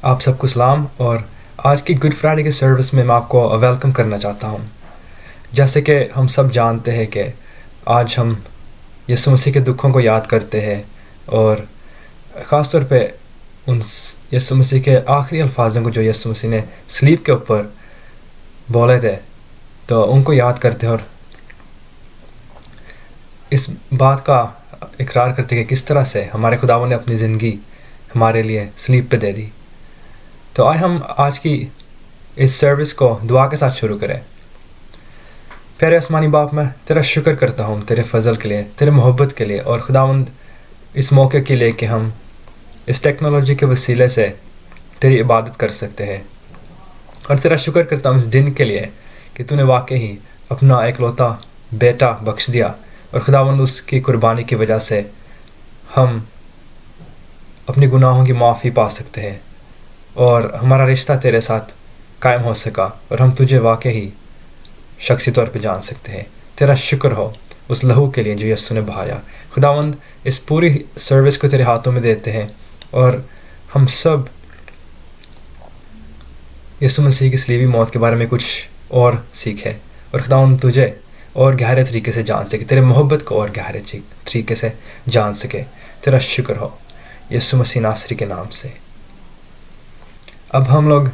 آپ سب کو سلام اور آج کی گڈ فرائیڈے کے سروس میں آپ کو ویلکم کرنا چاہتا ہوں. جیسے کہ ہم سب جانتے ہیں کہ آج ہم یسوع مسیح کے دکھوں کو یاد کرتے ہیں اور خاص طور پہ ان یسوع مسیح کے آخری الفاظوں کو جو یسوع مسیح نے صلیب کے اوپر بولے تھے تو ان کو یاد کرتے ہیں اور اس بات کا اقرار کرتے کہ کس طرح سے ہمارے خداوند نے اپنی زندگی ہمارے لیے صلیب پہ دے دی. تو آئے ہم آج کی اس سروس کو دعا کے ساتھ شروع کریں. پیارے آسمانی باپ، میں تیرا شکر کرتا ہوں تیرے فضل کے لیے، تیرے محبت کے لیے، اور خداوند اس موقع کے لیے کہ ہم اس ٹیکنالوجی کے وسیلے سے تیری عبادت کر سکتے ہیں. اور تیرا شکر کرتا ہوں اس دن کے لیے کہ تو نے واقعی اپنا اکلوتا بیٹا بخش دیا، اور خداوند اس کی قربانی کی وجہ سے ہم اپنی گناہوں کی معافی پا سکتے ہیں اور ہمارا رشتہ تیرے ساتھ قائم ہو سکا اور ہم تجھے واقعی شخصی طور پہ جان سکتے ہیں. تیرا شکر ہو اس لہو کے لیے جو یسوع نے بہایا. خداوند اس پوری سروس کو تیرے ہاتھوں میں دیتے ہیں اور ہم سب یسوع مسیح کی صلیبی موت کے بارے میں کچھ اور سیکھیں اور خداوند تجھے اور گہرے طریقے سے جان سکے، تیرے محبت کو اور گہرے طریقے سے جان سکے. تیرا شکر ہو یسوع مسیح ناصری کے نام سے. اب ہم لوگ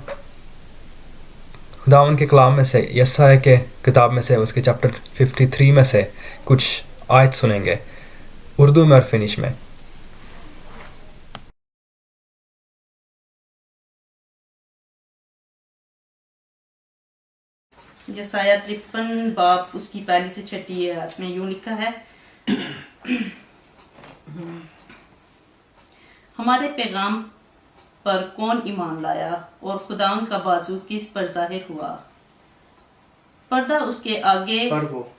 خداوند کے کلام میں سے یسایا کے کتاب میں سے اس کے چیپٹر 53 میں سے کچھ آیت سنیں گے اردو میں اور فنش میں. یسایا 53 باب اس کی پہلی سے چھٹی آیت میں یوں لکھا ہے، ہمارے پیغام پر کون ایمان لایا اور خداوند کا بازو کس پر ظاہر ہوا. پردہ اس کے آگے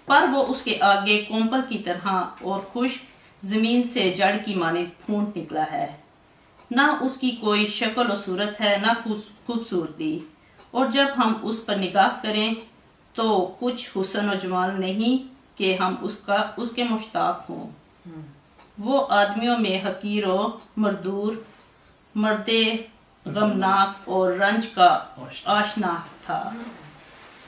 پر وہ اس کے آگے کومپل کی طرح اور خشک زمین سے جڑ کی مانند پھونٹ نکلا ہے. نہ اس کی کوئی شکل و صورت ہے نہ خوبصورتی، اور جب ہم اس پر نگاہ کریں تو کچھ حسن و جمال نہیں کہ ہم اس کے مشتاق ہوں. وہ آدمیوں میں حقیر و مردور، مرد غمناک اور رنج کا آشنا تھا.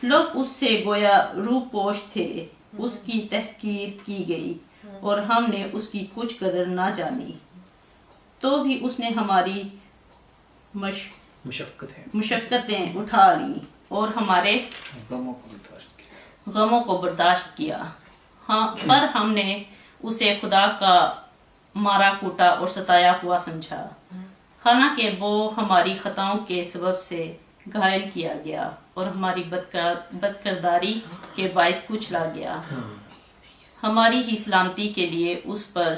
لوگ اس سے گویا روح پوش تھے. اس کی تحقیر کی گئی اور ہم نے اس کی کچھ قدر نہ جانی. تو بھی اس نے ہماری مشقتیں اٹھا لیں اور ہمارے غموں کو برداشت کیا. پر ہم نے اسے خدا کا مارا کوٹا اور ستایا ہوا سمجھا، حالانکہ وہ ہماری خطاؤں کے سبب سے گھائل کیا گیا اور ہماری بدکرداری کے باعث کچلا گیا. ہماری ہی سلامتی کے لیے اس پر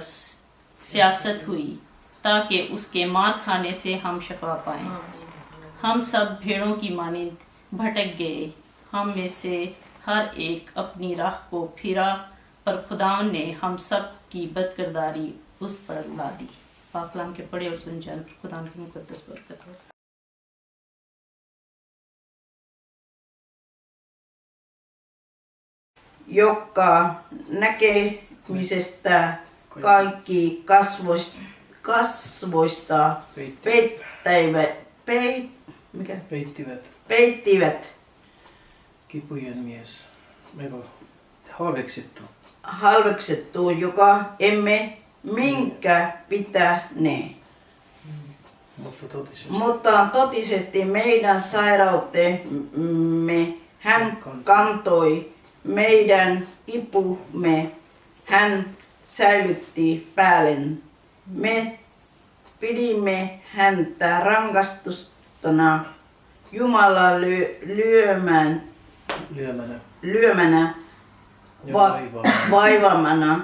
سیاست ہوئی تاکہ اس کے مار کھانے سے ہم شفا پائیں. ہم سب بھیڑوں کی مانند بھٹک گئے، ہم میں سے ہر ایک اپنی راہ کو پھرا، پر خداوند نے ہم سب کی بدکرداری اس پر لا دی. پاک کلام کے پڑھے اور سن جان پر خدا کی مقدس برکت ہو. joka näkemisestä kaikki kasvoista peittivät. Kipujen mies. Halveksittu, joka emme minkä pitäne. Mutta totisesti meidän sairautemme hän kantoi, meidän kipumme hän säilytti päällen. Me pidimme häntä rangastustana Jumalan lyömänä vaivamana,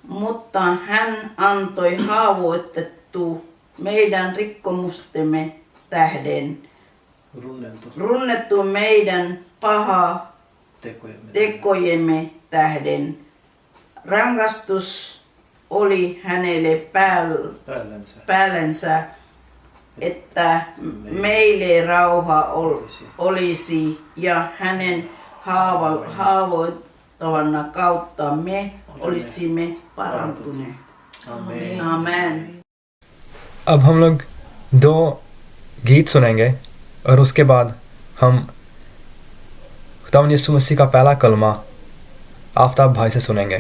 mutta hän antoi haavoitettu meidän rikkomustemme tähden, runnettu meidän paha tekojemme tähden. Rangaistus oli hänelle päällensä, että meille rauha olisi, ja hänen haavoittavana kautta me olisimme parantuneet. Amen. اب ہم لوگ دو گیت سنیں گے اور اس کے بعد ہم خداوند یسوع مسیح کا پہلا کلمہ آفتاب بھائی سے سنیں گے.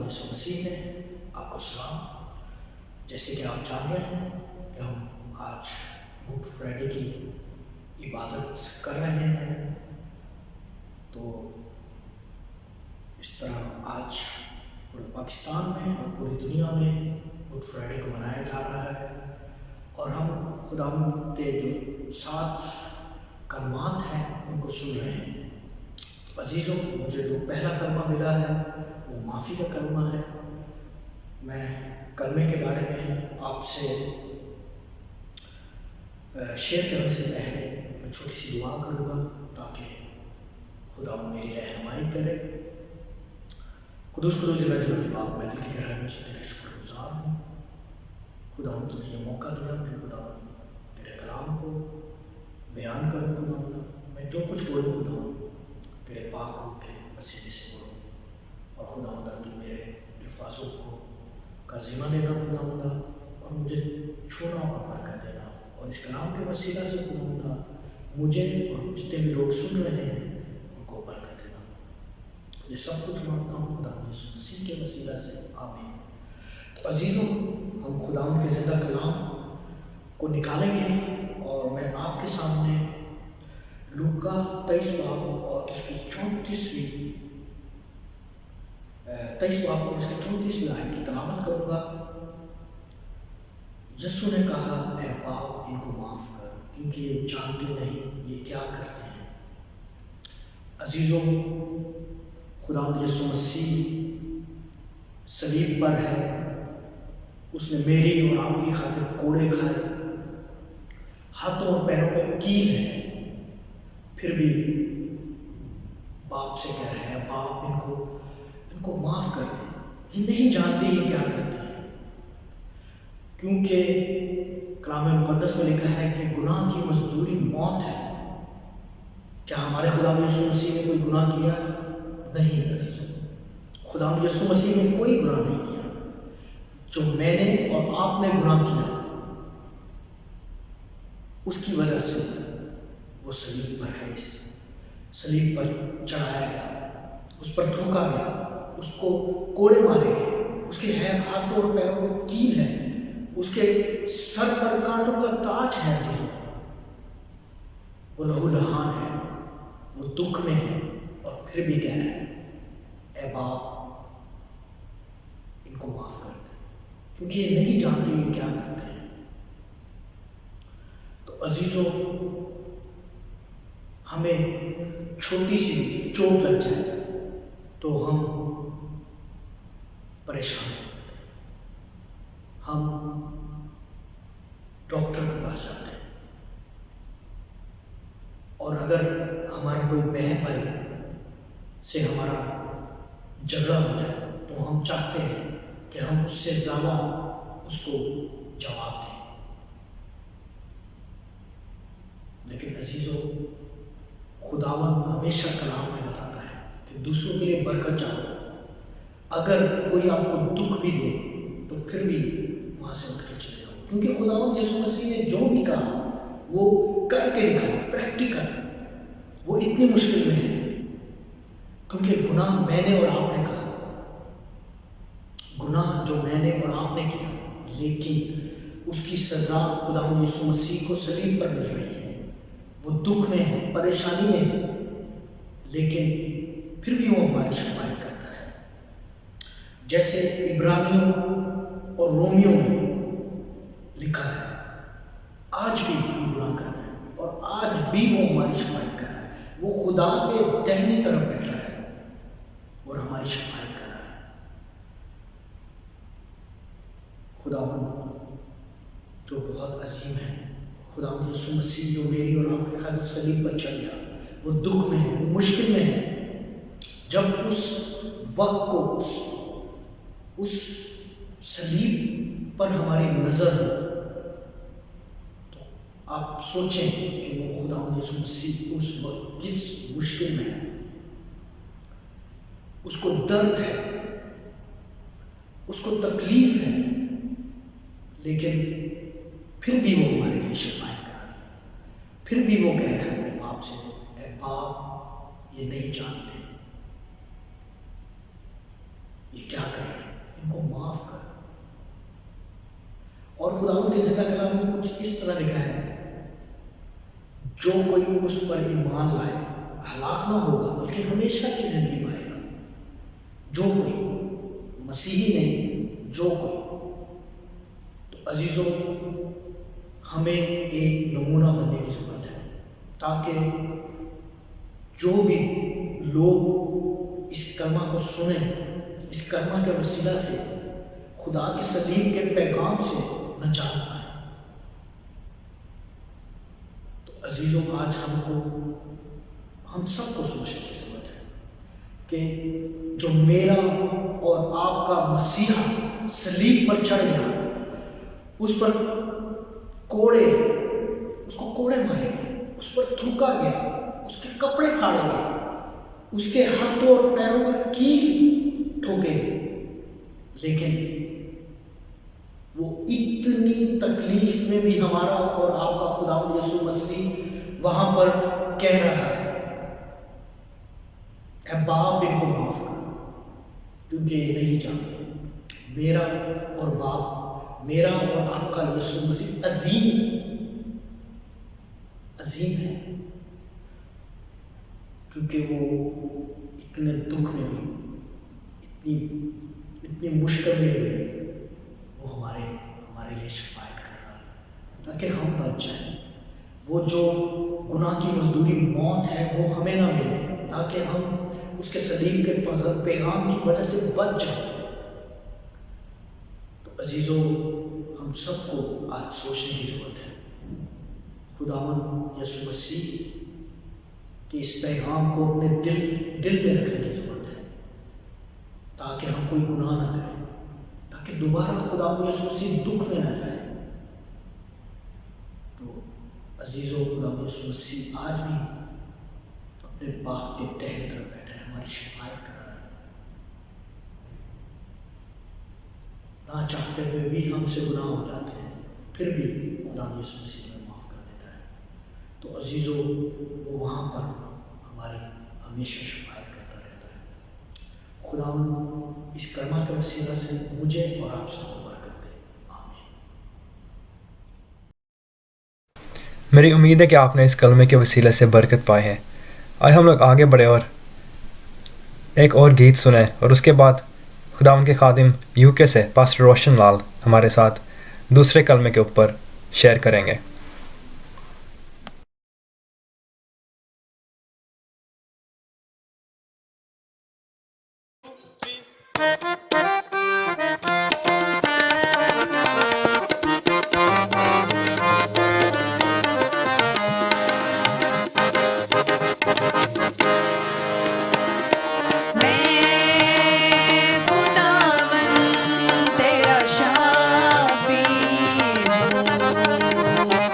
یسوع مسیح میں آپ کو سلام۔ جیسے کہ آپ جان رہے ہیں کہ ہم آج گڈ فرائیڈے کی عبادت کر رہے ہیں، تو اس طرح آج پورے پاکستان میں اور پوری دنیا میں گڈ فرائیڈے کو منایا جا رہا ہے، اور ہم خدا کے جو 7 کلمات ہیں ان کو سن رہے ہیں۔ عزیزوں، مجھے جو پہلا کلمہ ملا ہے وہ معافی کا کلمہ ہے۔ میں کلمے کے بارے میں آپ سے شیئر کرنے سے پہلے میں چھوٹی سی دعا کروں گا تاکہ خدا میری رہنمائی کرے۔ قدوس جل جلالہ باپ، میں دل کی گہرائی میں سے تیرا شکر گزار ہوں۔ خدا تمہیں یہ موقع دیا کہ خدا تیرے کلام کو بیان کروں۔ خدا میں جو کچھ بولوں خدا تیرے پاک ہو کے وسیلے سے بولوں، اور خدا تو میرے الفاظوں کا ذمہ لینا خدا، اور مجھے چھونا اور برکت دینا، اور اس کلام کے وسیلہ سے خدا مجھے اور جتنے بھی لوگ سن رہے ہیں ان کو برکت دینا۔ یہ سب کچھ مانگتا ہوں خدا یسوع مسیح کے وسیلہ سے، آمین۔ تو عزیزوں، ہم خدا کے زندہ کلام کو نکالیں گے، اور میں آپ کے سامنے لوکا 23 باب اور اس کی 34ویں آیت کی تلاوت کروں گا۔ یسوع نے کہا، اے باپ ان کو معاف کر، کیونکہ یہ جانتے نہیں یہ کیا کرتے ہیں۔ عزیزوں، خدا یسوع مسیح صلیب پر ہے، اس نے میری اور آپ کی خاطر کوڑے کھائے، ہاتھوں اور پیروں پہ کیل ہے، پھر بھی باپ سے کہہ رہا ہے، باپ ان کو معاف کر دیں، یہ نہیں جانتے یہ کیا کرتے ہیں۔ کیونکہ کلام مقدس میں لکھا ہے کہ گناہ کی مزدوری موت ہے۔ کیا ہمارے خدا یسوع مسیح نے کوئی گناہ کیا تھا؟ نہیں عزیزوں، خدا یسوع مسیح نے کوئی گناہ نہیں کیا۔ جو میں نے اور آپ نے گناہ کیا، اس کی وجہ سے وہ صلیب پر ہے، صلیب پر چڑھایا گیا، اس پر تھوکا گیا، اس کو کوڑے مارے گئے، اس کے ہاتھوں اور پیروں میں کیل ہے، اس کے سر پر کانٹوں کا تاج ہے۔ وہ لہو لہان ہے، وہ دکھ میں ہے، اور پھر بھی کہہ رہا ہے، اے باپ ان کو معاف کر دے، کیونکہ یہ نہیں جانتے یہ کیا کرتے ہیں۔ تو عزیزوں، ہمیں چھوٹی سی چوٹ لگ جائے تو ہم پریشان ہو جاتے ہیں، ہم ڈاکٹر کے پاس جاتے ہیں، اور اگر ہمارا کوئی بہن بھائی سے ہمارا جھگڑا ہو جائے تو ہم چاہتے ہیں کہ ہم اس سے زیادہ اس کو جواب دیں۔ لیکن عزیزوں، خداوند ہمیشہ کلام میں بتاتا ہے کہ دوسروں کے لیے برکت چاہو، اگر کوئی آپ کو دکھ بھی دے تو پھر بھی وہاں سے اٹھ کے چلے جاؤ، کیونکہ خداوند یسوع مسیح نے جو بھی کہا وہ کر کے دکھایا، پریکٹیکل۔ وہ اتنی مشکل میں ہے کیونکہ گناہ میں نے اور آپ نے کہا، گناہ جو میں نے اور آپ نے کیا، لیکن اس کی سزا خداوند یسوع مسیح کو صلیب پر مل رہی ہے۔ وہ دکھ میں ہے، پریشانی میں ہے، لیکن پھر بھی وہ ہماری شفاعت کرتا ہے۔ جیسے عبرانیوں اور رومیوں میں لکھا ہے، آج بھی ہم گناہ کر رہے ہیں اور آج بھی وہ ہماری شفاعت کر رہا ہے۔ وہ خدا کے دہنی طرف بیٹھا ہے اور ہماری شفاعت کر رہا ہے۔ خداوند جو بہت عظیم ہے، خداوند یسوع مسیح جو میری اور آپ کی خاطر صلیب پر چڑھ گیا، وہ دکھ میں ہے، وہ مشکل میں ہے۔ جب اس وقت کو اس صلیب پر ہماری نظر ہو تو آپ سوچیں کہ وہ خداوند یسوع مسیح اس وقت کس مشکل میں ہے۔ اس کو درد ہے، اس کو تکلیف ہے، لیکن پھر بھی وہ ہمارے لیے شفاعت کر رہا ہے۔ پھر بھی وہ کہہ رہا ہے اپنے باپ سے، اے باپ یہ نہیں جانتے یہ کیا کر رہے ہیں۔ خداوند کے زندہ کلام میں کچھ اس طرح لکھا ہے، جو کوئی اس پر ایمان لائے ہلاک نہ ہوگا بلکہ ہمیشہ کی زندگی پائے گا۔ جو کوئی، مسیحی نہیں، جو کوئی۔ تو عزیزوں، ہمیں ایک نمونہ بننے کی ضرورت ہے تاکہ جو بھی لوگ اس کلمہ کو سنیں، اس کلمہ کے وسیلہ سے خدا کے صلیب کے پیغام سے نجات پائیں۔ تو عزیزوں، آج ہم سب کو سوچنے کی ضرورت ہے کہ جو میرا اور آپ کا مسیحا صلیب پر چڑھ گیا، اس پر اس کو کوڑے مارے گئے، اس پر تھوکا گیا، اس کے کپڑے پھاڑے گئے، اس کے ہاتھوں اور پیروں پر کیل ٹھوکے گئے، لیکن وہ اتنی تکلیف میں بھی ہمارا اور آپ کا خداوند یسوع مسیح وہاں پر کہہ رہا ہے، اے باپ ان کو معاف کر کیونکہ یہ نہیں جانتے۔ میرا اور آپ کا یسوع مسیح عظیم ہے، کیونکہ وہ اتنے دکھ میں بھی، اتنی مشکل میں بھی وہ ہمارے لیے شفاعت کر رہا ہے تاکہ ہم بچ جائیں۔ وہ جو گناہ کی مزدوری موت ہے وہ ہمیں نہ ملے تاکہ ہم اس کے صلیب کے پیغام کی وجہ سے بچ جائیں۔ تو عزیزوں، ہم سب کو آج سوچنے کی ضرورت ہے، خداوند یسوع مسیح کہ اس پیغام کو اپنے دل میں رکھنے کی ضرورت ہے تاکہ ہم کوئی گناہ نہ کریں، تاکہ دوبارہ خداوند یسوع مسیح دکھ میں نہ جائے۔ تو عزیزوں، خداوند یسوع مسیح آج بھی اپنے باپ کے دہنے پر بیٹھا ہے، ہماری شفاعت کر رہا ہے۔ نہ چاہتے ہوئے بھی ہم سے گناہ ہو جاتے ہیں، پھر بھی خداوند یسوع مسیح ہمیں معاف کر دیتا ہے۔ تو عزیزوں، وہ وہاں پر ہماری ہمیشہ شفاعت کرتا رہتا ہے۔ خداوند اس کلمہ کے وسیلہ سے مجھے اور آپ سب کو برکت دے، آمین۔ میری امید ہے کہ آپ نے اس کلمے کے وسیلے سے برکت پائی ہے۔ آئے ہم لوگ آگے بڑھے اور ایک اور گیت سنیں، اور اس کے بعد خداوند کے خادم UK سے پاسٹر روشن لال ہمارے ساتھ دوسرے کلمے کے اوپر شیئر کریں گے۔ خداوند تیرا شافی ہوں،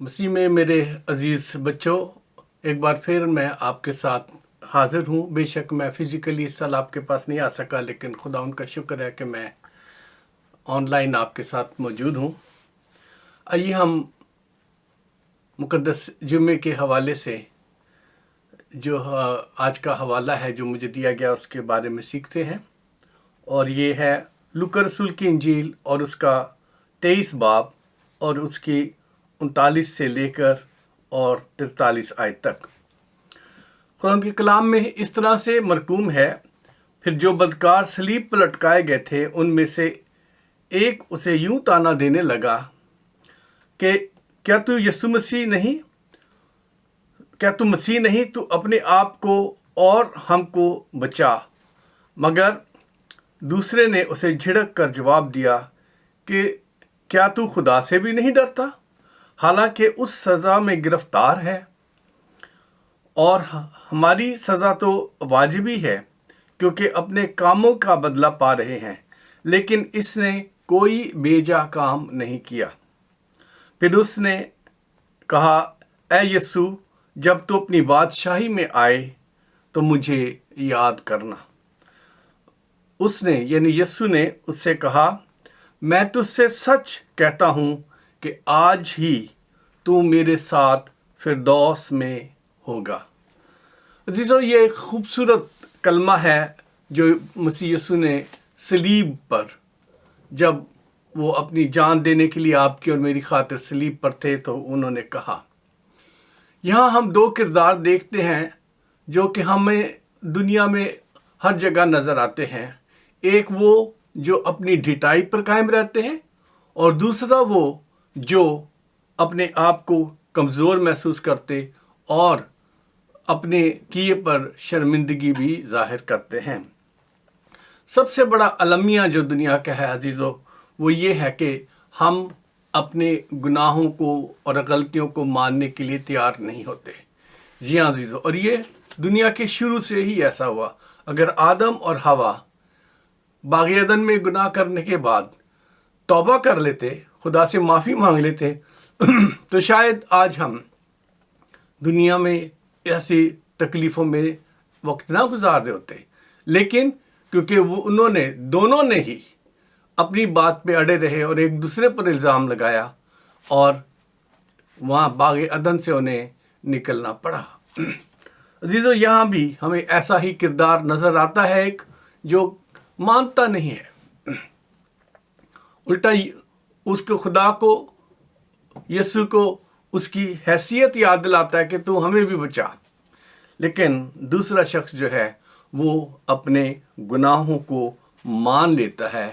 مسیح میں میرے عزیز بچوں، ایک بار پھر میں آپ کے ساتھ حاضر ہوں۔ بے شک میں فزیکلی اس سال آپ کے پاس نہیں آ سکا، لیکن خدا ان کا شکر ہے کہ میں آن لائن آپ کے ساتھ موجود ہوں۔ آئیے ہم مقدس جمعے کے حوالے سے جو آج کا حوالہ ہے جو مجھے دیا گیا اس کے بارے میں سیکھتے ہیں، اور یہ ہے لوکا رسول کی انجیل اور اس کا 23 باب اور اس کی 39 سے لے کر اور 43 آیت تک۔ خدا کے کلام میں اس طرح سے مرقوم ہے، پھر جو بدکار صلیب پر لٹکائے گئے تھے ان میں سے ایک اسے یوں تانا دینے لگا کہ کیا تو یسوع مسیح نہیں؟ کیا تو مسیح نہیں؟ تو اپنے آپ کو اور ہم کو بچا۔ مگر دوسرے نے اسے جھڑک کر جواب دیا کہ کیا تو خدا سے بھی نہیں ڈرتا، حالانکہ اس سزا میں گرفتار ہے، اور ہماری سزا تو واجبی ہے کیونکہ اپنے کاموں کا بدلہ پا رہے ہیں، لیکن اس نے کوئی بیجا کام نہیں کیا۔ پھر اس نے کہا، اے یسوع، جب تو اپنی بادشاہی میں آئے تو مجھے یاد کرنا۔ اس نے یعنی یسوع نے اس سے کہا، میں تجھ سے سچ کہتا ہوں کہ آج ہی تو میرے ساتھ فردوس میں ہوگا۔ عزیزو، یہ ایک خوبصورت کلمہ ہے جو مسیح یسوع نے صلیب پر، جب وہ اپنی جان دینے کے لیے آپ کی اور میری خاطر صلیب پر تھے تو انہوں نے کہا۔ یہاں ہم دو کردار دیکھتے ہیں جو کہ ہمیں دنیا میں ہر جگہ نظر آتے ہیں۔ ایک وہ جو اپنی ڈھٹائی پر قائم رہتے ہیں، اور دوسرا وہ جو اپنے آپ کو کمزور محسوس کرتے اور اپنے کیے پر شرمندگی بھی ظاہر کرتے ہیں۔ سب سے بڑا المیہ جو دنیا کا ہے عزیزو، وہ یہ ہے کہ ہم اپنے گناہوں کو اور غلطیوں کو ماننے کے لیے تیار نہیں ہوتے۔ جی ہاں عزیزو، اور یہ دنیا کے شروع سے ہی ایسا ہوا۔ اگر آدم اور حوا باغ عدن میں گناہ کرنے کے بعد توبہ کر لیتے، خدا سے معافی مانگ لیتے، تو شاید آج ہم دنیا میں ایسی تکلیفوں میں وقت نہ گزار رہے ہوتے۔ لیکن کیونکہ دونوں نے ہی اپنی بات پہ اڑے رہے اور ایک دوسرے پر الزام لگایا، اور وہاں باغ عدن سے انہیں نکلنا پڑا۔ عزیزو، یہاں بھی ہمیں ایسا ہی کردار نظر آتا ہے، ایک جو مانتا نہیں ہے، الٹا اس کو خدا کو، یسوع کو اس کی حیثیت یاد دلاتا ہے کہ تو ہمیں بھی بچا۔ لیکن دوسرا شخص جو ہے وہ اپنے گناہوں کو مان لیتا ہے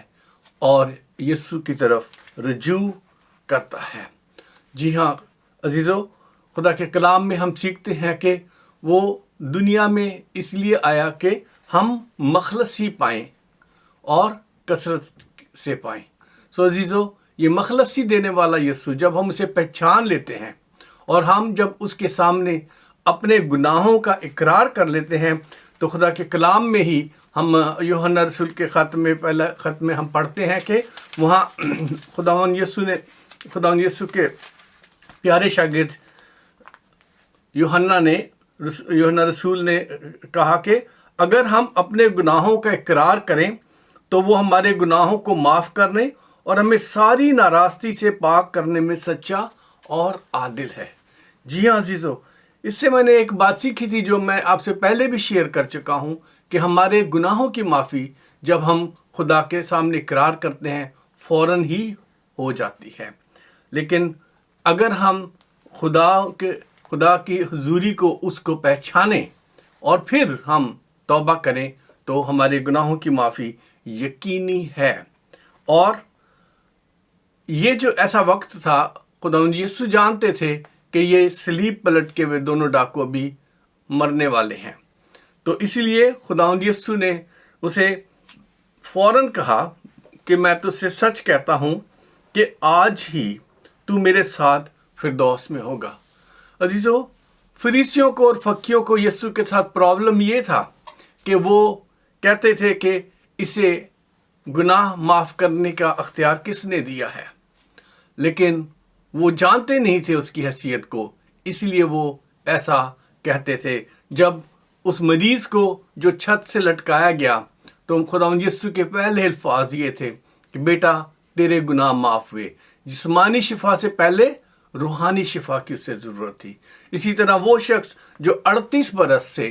اور یسوع کی طرف رجوع کرتا ہے۔ جی ہاں عزیزو، خدا کے کلام میں ہم سیکھتے ہیں کہ وہ دنیا میں اس لیے آیا کہ ہم مخلصی پائیں اور کثرت سے پائیں۔ سو عزیزو، یہ مخلصی دینے والا یسوع، جب ہم اسے پہچان لیتے ہیں اور ہم جب اس کے سامنے اپنے گناہوں کا اقرار کر لیتے ہیں، تو خدا کے کلام میں ہی ہم یوحنا رسول کے پہلا خط میں ہم پڑھتے ہیں کہ وہاں خداوند یسوع کے پیارے شاگرد یوحنا رسول نے کہا کہ اگر ہم اپنے گناہوں کا اقرار کریں تو وہ ہمارے گناہوں کو معاف کرنے اور ہمیں ساری ناراستی سے پاک کرنے میں سچا اور عادل ہے۔ جی ہاں عزیزو، اس سے میں نے ایک بات سیکھی تھی جو میں آپ سے پہلے بھی شیئر کر چکا ہوں کہ ہمارے گناہوں کی معافی جب ہم خدا کے سامنے اقرار کرتے ہیں فوراً ہی ہو جاتی ہے۔ لیکن اگر ہم خدا کی حضوری کو، اس کو پہچانیں اور پھر ہم توبہ کریں تو ہمارے گناہوں کی معافی یقینی ہے۔ اور یہ جو ایسا وقت تھا، خداوند یسوع جانتے تھے کہ یہ صلیب پلٹ کے ہوئے دونوں ڈاکو ابھی مرنے والے ہیں، تو اسی لیے خداوند یسوع نے اسے فوراً کہا کہ میں تجھ سے سچ کہتا ہوں کہ آج ہی تو میرے ساتھ فردوس میں ہوگا۔ عزیزو، فریسیوں کو اور فقیوں کو یسوع کے ساتھ پرابلم یہ تھا کہ وہ کہتے تھے کہ اسے گناہ معاف کرنے کا اختیار کس نے دیا ہے، لیکن وہ جانتے نہیں تھے اس کی حیثیت کو، اس لیے وہ ایسا کہتے تھے۔ جب اس مریض کو جو چھت سے لٹکایا گیا تو خداوند یسوع کے پہلے الفاظ یہ تھے کہ بیٹا تیرے گناہ معاف ہوئے۔ جسمانی شفا سے پہلے روحانی شفا کی اسے ضرورت تھی۔ اسی طرح وہ شخص جو 38 برس سے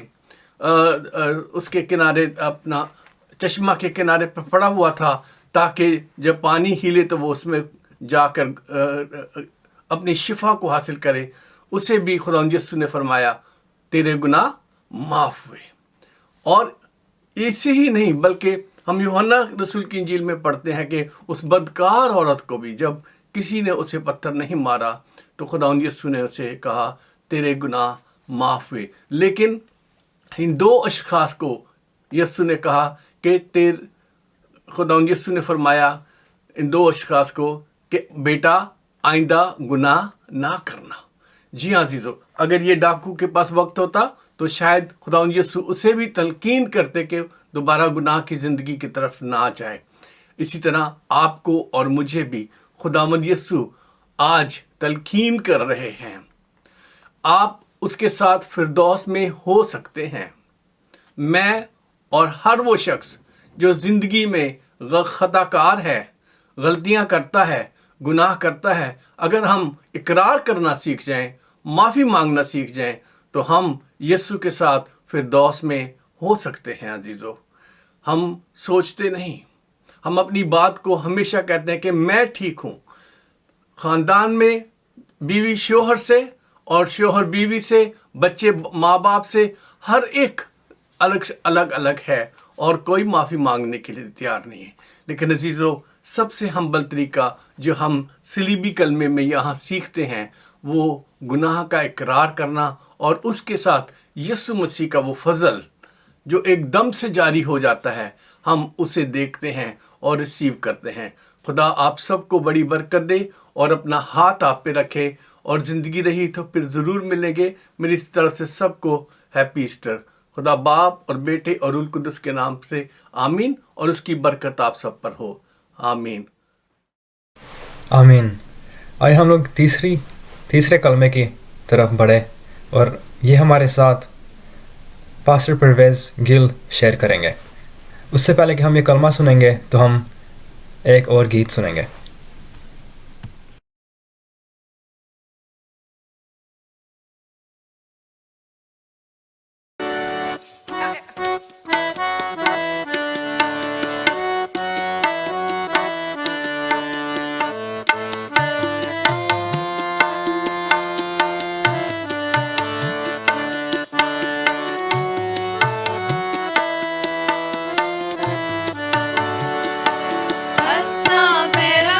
اس کے کنارے اپنا چشمہ کے کنارے پر پڑا ہوا تھا تاکہ جب پانی ہیلے تو وہ اس میں جا کر اپنی شفا کو حاصل کرے، اسے بھی خداوند یسوع نے فرمایا تیرے گناہ معاف ہوئے۔ اور اسی ہی نہیں بلکہ ہم یوحنا رسول کی انجیل میں پڑھتے ہیں کہ اس بدکار عورت کو بھی جب کسی نے اسے پتھر نہیں مارا تو خداوند یسوع نے اسے کہا تیرے گناہ معاف ہوئے۔ لیکن ان دو اشخاص کو یسوع نے کہا کہ خداوند یسوع نے فرمایا ان دو اشخاص کو کہ بیٹا آئندہ گناہ نہ کرنا۔ جی ہاں عزیزو، اگر یہ ڈاکو کے پاس وقت ہوتا تو شاید خداوند یسوع اسے بھی تلقین کرتے کہ دوبارہ گناہ کی زندگی کی طرف نہ جائے۔ اسی طرح آپ کو اور مجھے بھی خداوند یسوع آج تلقین کر رہے ہیں، آپ اس کے ساتھ فردوس میں ہو سکتے ہیں۔ میں اور ہر وہ شخص جو زندگی میں خطا کار ہے، غلطیاں کرتا ہے، گناہ کرتا ہے، اگر ہم اقرار کرنا سیکھ جائیں، معافی مانگنا سیکھ جائیں تو ہم یسوع کے ساتھ فردوس میں ہو سکتے ہیں۔ عزیزو، ہم سوچتے نہیں، ہم اپنی بات کو ہمیشہ کہتے ہیں کہ میں ٹھیک ہوں۔ خاندان میں بیوی شوہر سے اور شوہر بیوی سے، بچے ماں باپ سے، ہر ایک الگ ہے اور کوئی معافی مانگنے کے لیے تیار نہیں ہے۔ لیکن عزیزو، سب سے ہمبل طریقہ جو ہم صلیبی کلمے میں یہاں سیکھتے ہیں وہ گناہ کا اقرار کرنا اور اس کے ساتھ یسوع مسیح کا وہ فضل جو ایک دم سے جاری ہو جاتا ہے، ہم اسے دیکھتے ہیں اور ریسیو کرتے ہیں۔ خدا آپ سب کو بڑی برکت دے اور اپنا ہاتھ آپ پہ رکھے، اور زندگی رہی تو پھر ضرور ملیں گے۔ میری طرف سے سب کو ہیپی ایسٹر۔ خدا باپ اور بیٹے اور روح القدس کے نام سے آمین، اور اس کی برکت آپ سب پر ہو، آمین۔ آمین۔ آئے ہم لوگ تیسرے کلمے کی طرف بڑھے، اور یہ ہمارے ساتھ پاسٹر پرویز گل شیئر کریں گے۔ اس سے پہلے کہ ہم یہ کلمہ سنیں گے تو ہم ایک اور گیت سنیں گے۔ میرا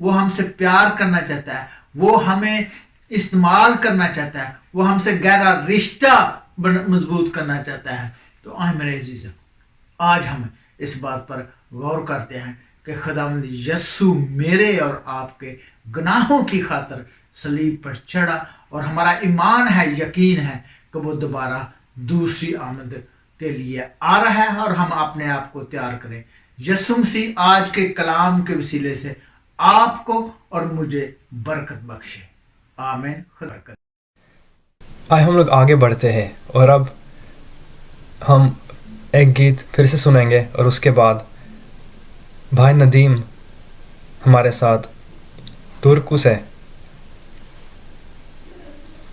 وہ ہم سے پیار کرنا چاہتا ہے, وہ ہمیں استعمال کرنا چاہتا ہے, وہ ہم سے گہرا رشتہ مضبوط کرنا چاہتا ہے. تو آئے میرے عزیز, آج ہم اس بات پر غور کرتے ہیں کہ خداوند یسوع میرے اور آپ کے گناہوں کی خاطر صلیب پر چڑھا, اور ہمارا ایمان ہے, یقین ہے کہ وہ دوبارہ دوسری آمد کے لیے آ رہا ہے, اور ہم اپنے آپ کو تیار کریں. یسوع مسیح آج کے کلام کے وسیلے سے آپ کو اور مجھے برکت بخشے. آمین. خدا برکت. آئے ہم لوگ آگے بڑھتے ہیں, اور اب ہم ایک گیت پھر سے سنیں گے, اور اس کے بعد بھائی ندیم ہمارے ساتھ ترکو سے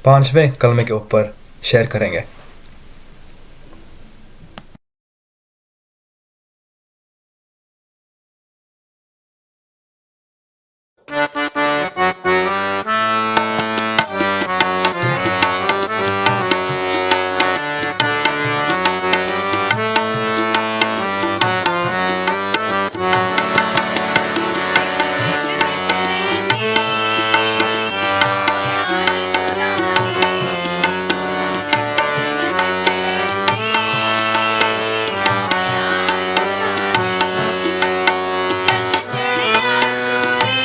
5ویں کلمے کے اوپر شیئر کریں گے. جگ چڑھیا سونے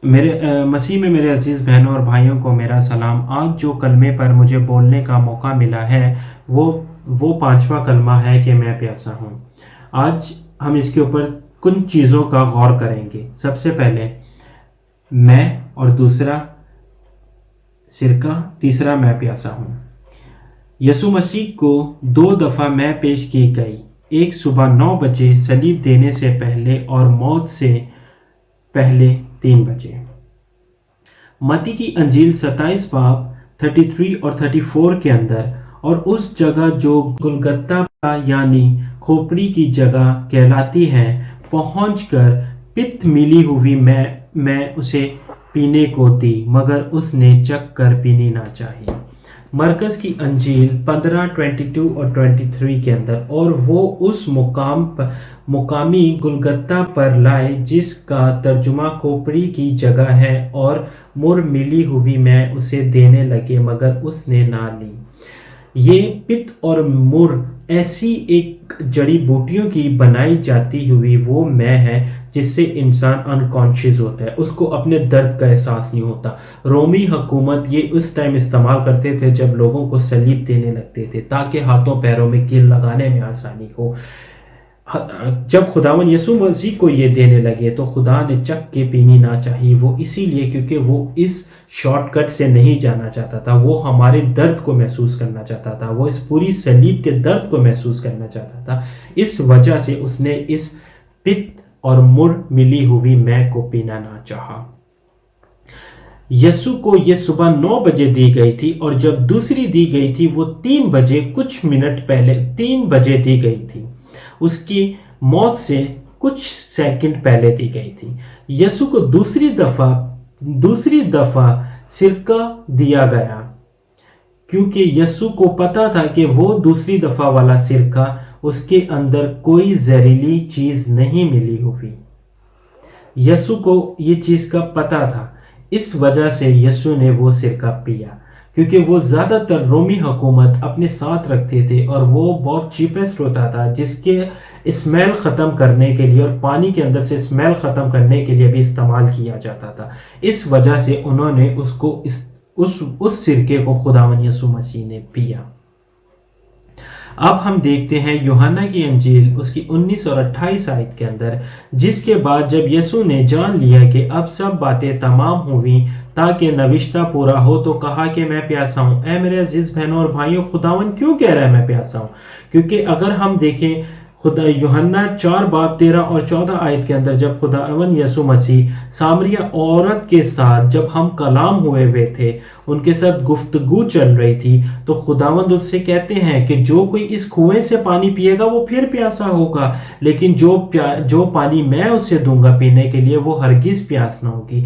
مسیح میں میرے عزیز بہنوں اور بھائیوں کو میرا سلام۔ آج جو کلمے پر مجھے بولنے کا موقع ملا ہے وہ پانچواں کلمہ ہے کہ میں پیاسا ہوں۔ آج ہم اس کے اوپر کن چیزوں کا غور کریں گے۔ سب سے پہلے میں، اور دوسرا سرکہ، تیسرا میں پیاسا ہوں۔ یسوع مسیح کو 2 دفعہ میں پیش کی گئی، ایک صبح 9 بجے صلیب دینے سے پہلے اور موت سے پہلے 3 بجے۔ متی کی انجیل 27 باب 33 اور 34 کے اندر، اور اس جگہ جو گلگتہ یعنی کھوپڑی کی جگہ کہلاتی ہے پہنچ کر پت ملی ہوئی میں اسے پینے کو دی، مگر اس نے چکھ کر پینی نہ چاہی۔ مرکز کی انجیل 15 22 اور 23 کے اندر، اور وہ اس مقامی گلگتہ پر لائے جس کا ترجمہ کھوپڑی کی جگہ ہے، اور مر ملی ہوئی میں اسے دینے لگے، مگر اس نے نہ لی۔ یہ پت اور مر ایسی ایک جڑی بوٹیوں کی بنائی جاتی ہوئی وہ میں ہے جس سے انسان انکانشیس ہوتا ہے، اس کو اپنے درد کا احساس نہیں ہوتا۔ رومی حکومت یہ اس ٹائم استعمال کرتے تھے جب لوگوں کو صلیب دینے لگتے تھے تاکہ ہاتھوں پیروں میں کیل لگانے میں آسانی ہو۔ جب خداوند یسوع مسیح کو یہ دینے لگے تو خدا نے چکھ کے پینی نہ چاہی، وہ اسی لیے کیونکہ وہ اس شارٹ کٹ سے نہیں جانا چاہتا تھا، وہ ہمارے درد کو محسوس کرنا چاہتا تھا، وہ اس پوری صلیب کے درد کو محسوس کرنا چاہتا تھا۔ اس وجہ سے اس نے اس پت اور مر ملی ہوئی میں کو پینا نہ چاہا۔ یسوع کو یہ صبح 9 بجے دی گئی تھی، اور جب دوسری دی گئی تھی وہ 3 بجے کچھ منٹ پہلے 3 بجے دی گئی تھی، اس کی موت سے کچھ سیکنڈ پہلے دی گئی تھی۔ یسوع کو دوسری دفعہ سرکہ دیا گیا کیونکہ یسوع کو پتا تھا کہ وہ دوسری دفعہ والا سرکہ اس کے اندر کوئی زہریلی چیز نہیں ملی ہوئی۔ یسوع کو یہ چیز کا پتا تھا، اس وجہ سے یسوع نے وہ سرکہ پیا، کیونکہ وہ زیادہ تر رومی حکومت اپنے ساتھ رکھتے تھے اور وہ بہت چیپسٹ ہوتا تھا، جس کے اسمیل ختم کرنے کے لیے اور پانی کے اندر سے اسمیل ختم کرنے کے لیے بھی استعمال کیا جاتا تھا۔ اس وجہ سے انہوں نے اس سرکے کو خداوند یسوع مسیح نے پیا۔ اب ہم دیکھتے ہیں یوحنا کی انجیل اس کی 19 اور 28 آیت کے اندر، جس کے بعد جب یسوع نے جان لیا کہ اب سب باتیں تمام ہوئیں تاکہ نوشتہ پورا ہو، تو کہا کہ میں پیاسا ہوں۔ اے میرے عزیز بہنوں اور بھائیوں، خداوند کیوں کہہ رہا ہے میں پیاسا ہوں؟ کیونکہ اگر ہم دیکھیں یوحنا 4 باب 13 اور 14 آیت کے اندر، جب خداوند یسوع مسیح سامریہ عورت کے ساتھ جب ہم کلام ہوئے تھے، ان کے ساتھ گفتگو چل رہی تھی، تو خداوند ان سے کہتے ہیں کہ جو کوئی اس کنویں سے پانی پیے گا وہ پھر پیاسا ہوگا، لیکن جو پانی میں اسے دوں گا پینے کے لیے وہ ہرگز پیاس نہ ہوگی۔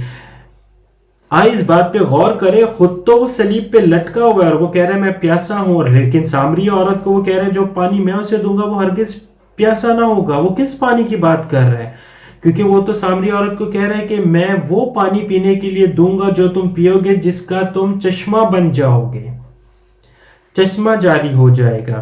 آئے اس بات پہ غور کرے، خود تو وہ صلیب پہ لٹکا ہوا ہے اور وہ کہہ رہا ہے میں پیاسا ہوں، لیکن سامریہ عورت کو وہ کہہ رہا ہے جو پانی میں اسے دوں گا وہ ہرگز پیاسا نہ ہوگا۔ وہ کس پانی کی بات کر رہا ہے؟ کیونکہ وہ تو سامری عورت کو کہہ رہا ہے کہ میں وہ پانی پینے کے لیے دوں گا جو تم پیو گے، جس کا تم چشمہ بن جاؤ گے، چشمہ جاری ہو جائے گا۔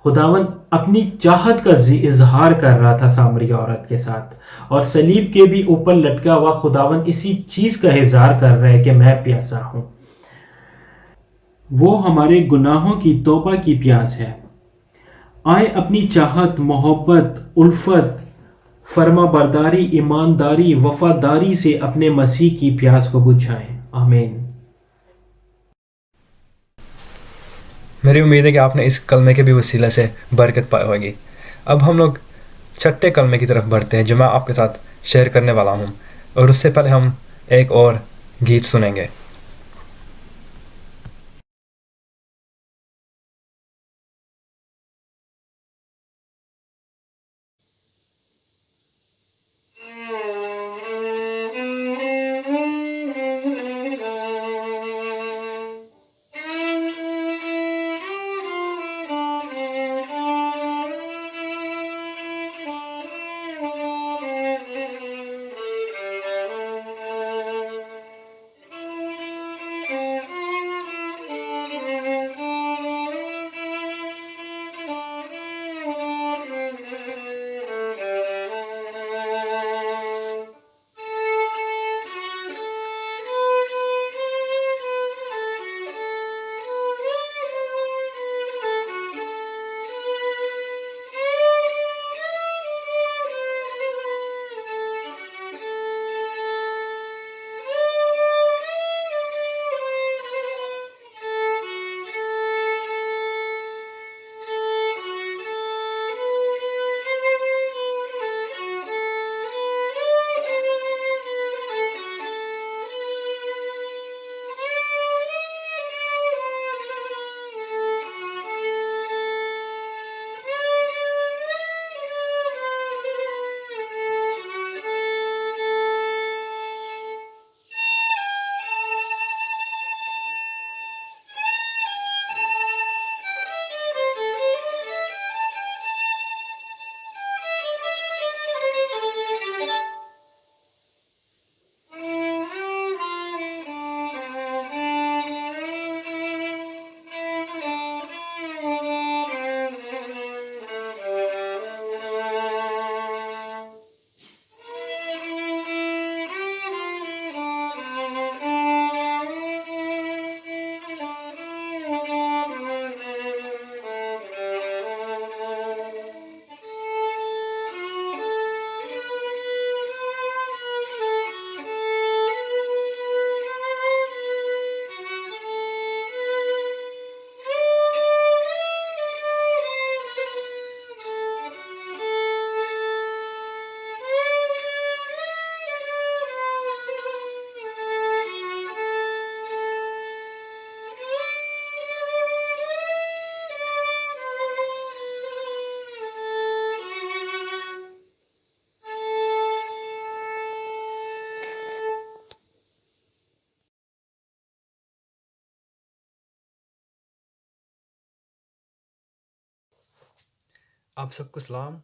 خداوند اپنی چاہت کا اظہار کر رہا تھا سامری عورت کے ساتھ، اور صلیب کے بھی اوپر لٹکا ہوا خداوند اسی چیز کا اظہار کر رہا ہے کہ میں پیاسا ہوں۔ وہ ہمارے گناہوں کی توبہ کی پیاس ہے۔ آئے اپنی چاہت، محبت، الفت، فرما برداری، ایمانداری، وفاداری سے اپنے مسیح کی پیاس کو بجھائیں۔ آمین۔ میری امید ہے کہ آپ نے اس کلمے کے بھی وسیلے سے برکت پائی ہوگی۔ اب ہم لوگ چھٹے کلمے کی طرف بڑھتے ہیں جو میں آپ کے ساتھ شیئر کرنے والا ہوں، اور اس سے پہلے ہم ایک اور گیت سنیں گے۔ آپ سب کو سلام.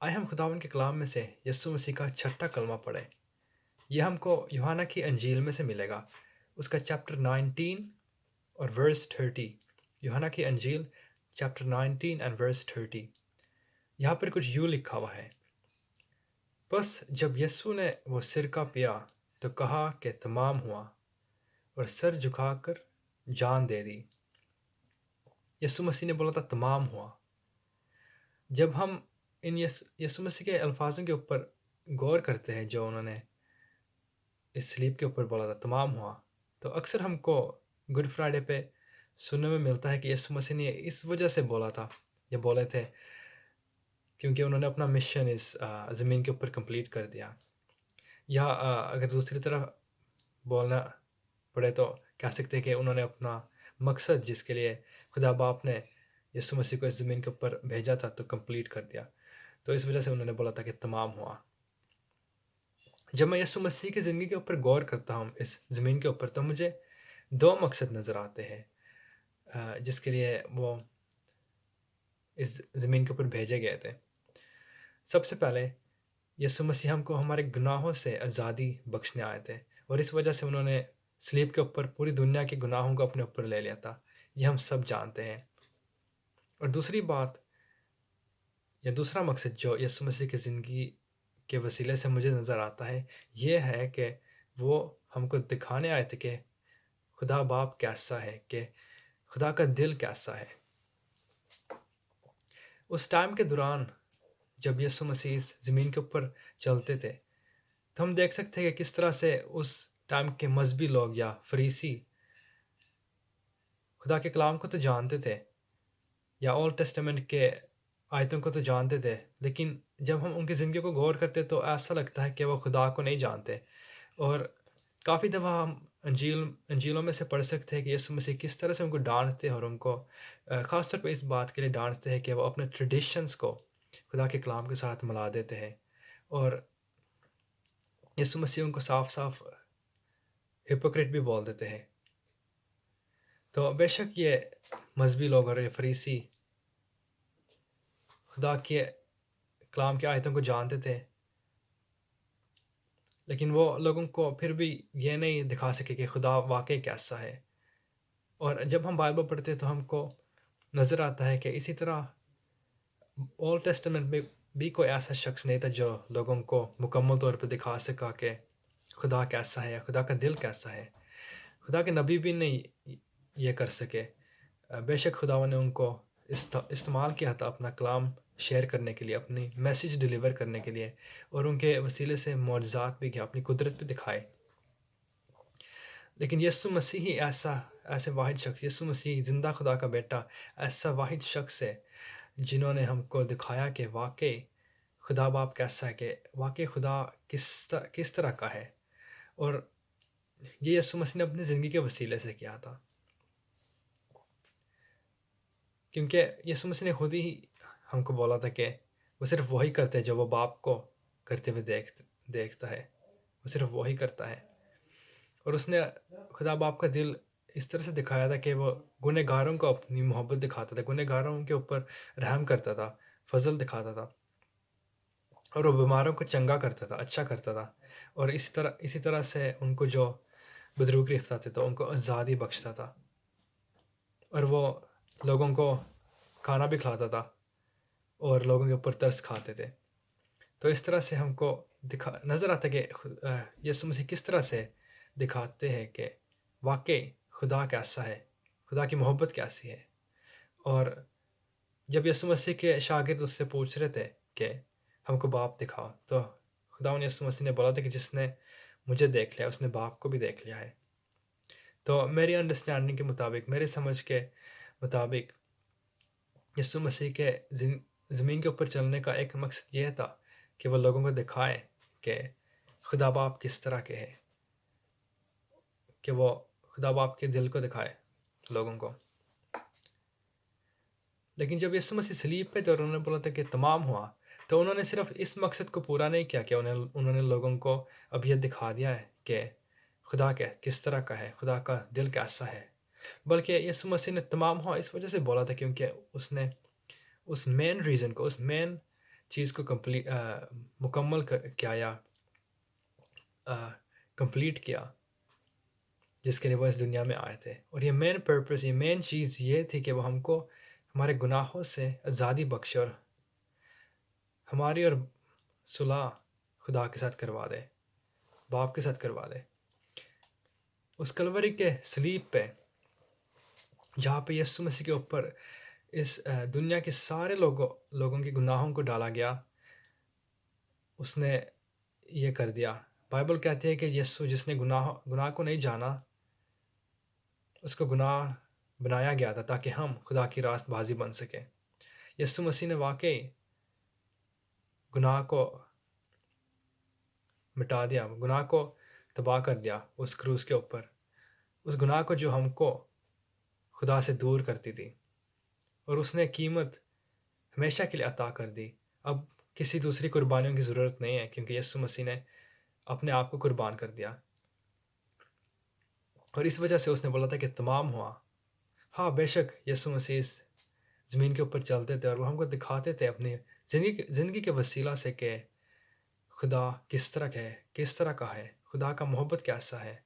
آئے ہم خداوند کے کلام میں سے یسوع مسیح کا چھٹا کلمہ پڑھیں. یہ ہم کو یوحنا کی انجیل میں سے ملے گا، اس کا چیپٹر 19 اور ورس 30. یوحنا کی انجیل چیپٹر 19 اینڈ ورس 30. یہاں پر کچھ یوں لکھا ہوا ہے: بس جب یسوع نے وہ سرکہ پیا تو کہا کہ تمام ہوا، اور سر جھکا کر جان دے دی. یسوع مسیح نے بولا تھا تمام ہوا. جب ہم ان یسوع مسیح کے الفاظوں کے اوپر غور کرتے ہیں جو انہوں نے اس سلیب کے اوپر بولا تھا تمام ہوا، تو اکثر ہم کو گڈ فرائیڈے پہ سننے میں ملتا ہے کہ یسوع مسیح نے اس وجہ سے بولا تھا یا بولے تھے کیونکہ انہوں نے اپنا مشن اس زمین کے اوپر کمپلیٹ کر دیا. یا اگر دوسری طرف بولنا پڑے تو کہہ سکتے ہیں کہ انہوں نے اپنا مقصد جس کے لیے خدا باپ نے یسوع مسیح کو اس زمین کے اوپر بھیجا تھا تو کمپلیٹ کر دیا. تو اس وجہ سے انہوں نے بولا تھا کہ تمام ہوا. جب میں یسوع مسیح کی زندگی کے اوپر غور کرتا ہوں اس زمین کے اوپر، تو مجھے دو مقصد نظر آتے ہیں جس کے لیے وہ اس زمین کے اوپر بھیجے گئے تھے. سب سے پہلے یسوع مسیح ہم کو ہمارے گناہوں سے آزادی بخشنے آئے تھے، اور اس وجہ سے انہوں نے سلیب کے اوپر پوری دنیا کے گناہوں کو اپنے اوپر لے لیا تھا. یہ ہم سب جانتے ہیں. اور دوسری بات یا دوسرا مقصد جو یسوع مسیح کی زندگی کے وسیلے سے مجھے نظر آتا ہے، یہ ہے کہ وہ ہم کو دکھانے آئے تھے کہ خدا باپ کیسا ہے، کہ خدا کا دل کیسا ہے. اس ٹائم کے دوران جب یسوع مسیح اس زمین کے اوپر چلتے تھے تو ہم دیکھ سکتے ہیں کہ کس طرح سے اس ٹائم کے مذہبی لوگ یا فریسی خدا کے کلام کو تو جانتے تھے یا اولڈ ٹیسٹامنٹ کے آیتوں کو تو جانتے تھے، لیکن جب ہم ان کی زندگی کو غور کرتے تو ایسا لگتا ہے کہ وہ خدا کو نہیں جانتے. اور کافی دفعہ ہم انجیلوں میں سے پڑھ سکتے ہیں کہ یسوع مسیح کس طرح سے ان کو ڈانٹتے ہیں، اور ان کو خاص طور پہ اس بات کے لیے ڈانٹتے ہیں کہ وہ اپنے ٹریڈیشنز کو خدا کے کلام کے ساتھ ملا دیتے ہیں. اور یسوع مسیح ان کو صاف صاف ہپوکریٹ بھی بول دیتے ہیں. تو بے شک یہ مذہبی لوگ اور یہ فریسی خدا کے کلام کے آیتوں کو جانتے تھے، لیکن وہ لوگوں کو پھر بھی یہ نہیں دکھا سکے کہ خدا واقعی کیسا ہے. اور جب ہم بائبل پڑھتے ہیں تو ہم کو نظر آتا ہے کہ اسی طرح اولڈ ٹیسٹمنٹ میں بھی کوئی ایسا شخص نہیں تھا جو لوگوں کو مکمل طور پہ دکھا سکا کہ خدا کیسا ہے، خدا کا دل کیسا ہے. خدا کے نبی بھی نہیں یہ کر سکے. بے شک خداوند نے ان کو استعمال کیا تھا اپنا کلام شیئر کرنے کے لیے، اپنی میسیج ڈیلیور کرنے کے لیے، اور ان کے وسیلے سے معجزات بھی کیا، اپنی قدرت بھی دکھائے. لیکن یسوع مسیح ہی ایسے واحد شخص، یسوع مسیح زندہ خدا کا بیٹا ایسا واحد شخص ہے جنہوں نے ہم کو دکھایا کہ واقعی خدا باپ کیسا ہے، کہ واقعی خدا کس طرح کا ہے. اور یہ یسوع مسیح نے اپنی زندگی کے وسیلے سے کیا تھا، کیونکہ یسوع مسیح نے خود ہی ہم کو بولا تھا کہ وہ صرف وہی کرتے جو وہ باپ کو کرتے ہوئے دیکھتا ہے، وہ صرف وہی کرتا ہے. اور اس نے خدا باپ کا دل اس طرح سے دکھایا تھا کہ وہ گنہ گاروں کو اپنی محبت دکھاتا تھا، گنہ گاروں کے اوپر رحم کرتا تھا، فضل دکھاتا تھا، اور وہ بیماروں کو چنگا کرتا تھا، اچھا کرتا تھا. اور اسی طرح سے ان کو جو بدروگ گرفتار تھے تو ان کو آزادی بخشتا تھا، اور وہ لوگوں کو کھانا بھی کھلاتا تھا اور لوگوں کے اوپر ترس کھاتے تھے. تو اس طرح سے ہم کو نظر آتا ہے کہ یسوع مسیح کس طرح سے دکھاتے ہیں کہ واقعی خدا کیسا ہے، خدا کی محبت کیسی ہے. اور جب یسوع مسیح کے شاگرد اس سے پوچھ رہے تھے کہ ہم کو باپ دکھاؤ، تو خداوند یسوع مسیح نے بولا تھا کہ جس نے مجھے دیکھ لیا اس نے باپ کو بھی دیکھ لیا ہے. تو میری انڈرسٹینڈنگ کے مطابق، میرے سمجھ کے مطابق، یسوع مسیح کے زمین کے اوپر چلنے کا ایک مقصد یہ تھا کہ وہ لوگوں کو دکھائے کہ خدا باپ کس طرح کے ہے، کہ وہ خدا باپ کے دل کو دکھائے لوگوں کو. لیکن جب یسوع مسیح صلیب پہ تھے اور انہوں نے بولا تھا کہ تمام ہوا، تو انہوں نے صرف اس مقصد کو پورا نہیں کیا کہ انہوں نے لوگوں کو اب یہ دکھا دیا ہے کہ خدا کس طرح کا ہے، خدا کا دل کیسا ہے، بلکہ یسوع مسیح نے تمام ہوا اس وجہ سے بولا تھا کیونکہ اس نے اس مین ریزن کو، اس مین چیز کو مکمل کیا یا کمپلیٹ کیا جس کے لیے وہ اس دنیا میں آئے تھے. اور یہ مین پرپس، یہ مین چیز یہ تھی کہ وہ ہم کو ہمارے گناہوں سے آزادی بخشے اور ہماری اور صلح خدا کے ساتھ کروا دے، باپ کے ساتھ کروا دے. اس کلوری کے صلیب پہ جہاں پہ یسوع مسیح کے اوپر اس دنیا کے سارے لوگوں کے گناہوں کو ڈالا گیا، اس نے یہ کر دیا. بائبل کہتی ہے کہ یسوع جس نے گناہ کو نہیں جانا، اس کو گناہ بنایا گیا تھا تاکہ ہم خدا کی راست بازی بن سکیں. یسوع مسیح نے واقعی گناہ کو مٹا دیا، گناہ کو تباہ کر دیا اس کروس کے اوپر، اس گناہ کو جو ہم کو خدا سے دور کرتی تھی. اور اس نے قیمت ہمیشہ کے لیے عطا کر دی. اب کسی دوسری قربانیوں کی ضرورت نہیں ہے کیونکہ یسوع مسیح نے اپنے آپ کو قربان کر دیا. اور اس وجہ سے اس نے بولا تھا کہ تمام ہوا. ہاں بے شک یسوع مسیح اس زمین کے اوپر چلتے تھے اور وہ ہم کو دکھاتے تھے اپنی زندگی کے وسیلہ سے کہ خدا کس طرح کا ہے، خدا کا محبت کیسا ہے.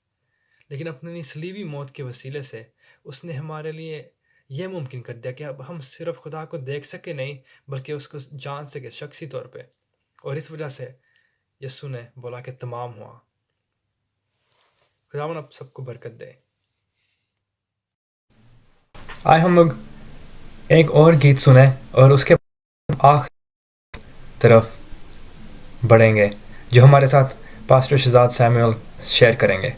لیکن اپنی صلیبی موت کے وسیلے سے اس نے ہمارے لیے یہ ممکن کر دیا کہ اب ہم صرف خدا کو دیکھ سکے نہیں بلکہ اس کو جان سکے شخصی طور پہ. اور اس وجہ سے یسوع نے بولا کہ تمام ہوا. خداوند اب سب کو برکت دے. آئے ہم لوگ ایک اور گیت سنیں اور اس کے آخر طرف بڑھیں گے جو ہمارے ساتھ پاسٹر شہزاد سیموئل شیئر کریں گے.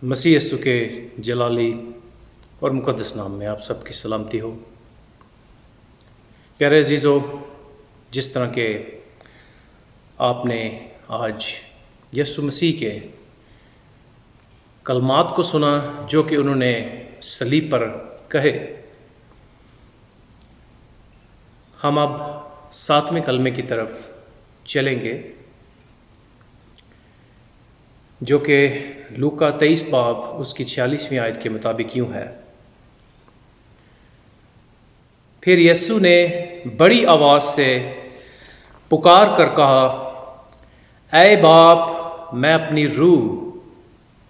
مسیح یسوع کے جلالی اور مقدس نام میں آپ سب کی سلامتی ہو. پیارے عزیزو، جس طرح کہ آپ نے آج یسوع مسیح کے کلمات کو سنا جو کہ انہوں نے صلیب پر کہے، ہم اب 7ویں کلمے کی طرف چلیں گے جو کہ لوکا 23 باب اس کی 46ویں آیت کے مطابق یوں ہے: پھر یسوع نے بڑی آواز سے پکار کر کہا، اے باپ، میں اپنی روح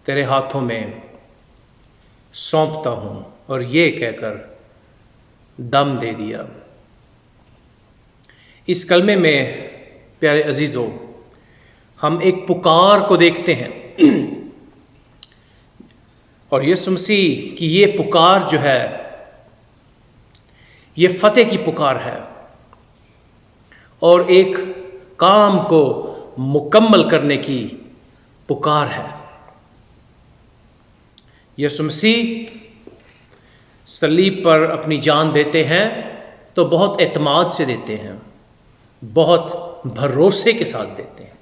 تیرے ہاتھوں میں سونپتا ہوں، اور یہ کہہ کر دم دے دیا۔ اس کلمے میں پیارے عزیزو ہم ایک پکار کو دیکھتے ہیں، اور یسوع مسیح کی یہ پکار جو ہے یہ فتح کی پکار ہے، اور ایک کام کو مکمل کرنے کی پکار ہے۔ یسوع مسیح صلیب پر اپنی جان دیتے ہیں تو بہت اعتماد سے دیتے ہیں، بہت بھروسے کے ساتھ دیتے ہیں،